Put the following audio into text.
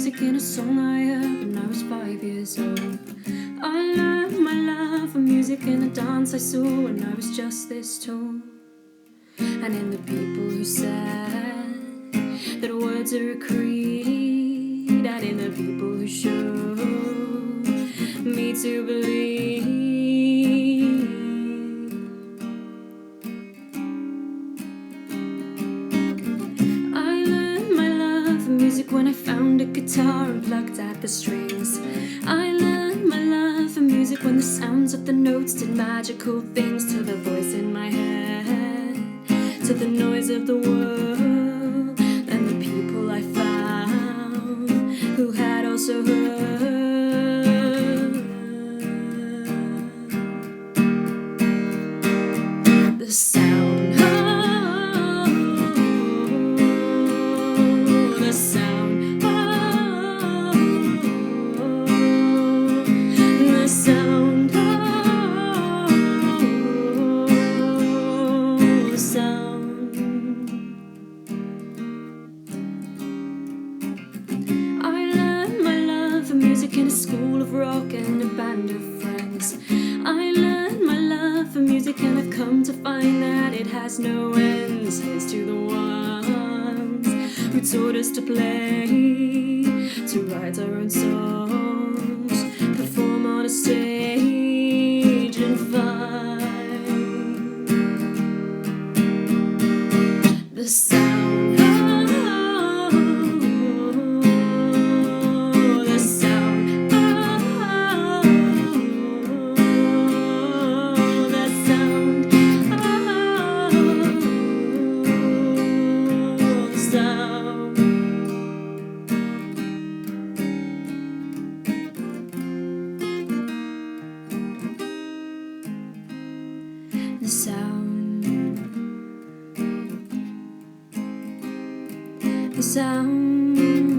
music in a song I heard when I was 5 years old. I learned my love for music in a dance I saw when I was just this tall. And in the people who said that words are a creed, and in the people who showed me to believe. I learned my love for music when I found a guitar and plucked at the strings. I learned my love for music when the sounds of the notes did magical things to the voice in my head, to the noise of the world, and the people I found who had also heard the sound, the sound, the sound, the sound. I learned my love for music in a school of rock and a band of friends. I learned my love for music and I've come to find that it has no ends. Here's to the ones who taught us to play, to write our own songs, perform on a stage and find the sound, the sound, the sound, the sound. The sound, the sound.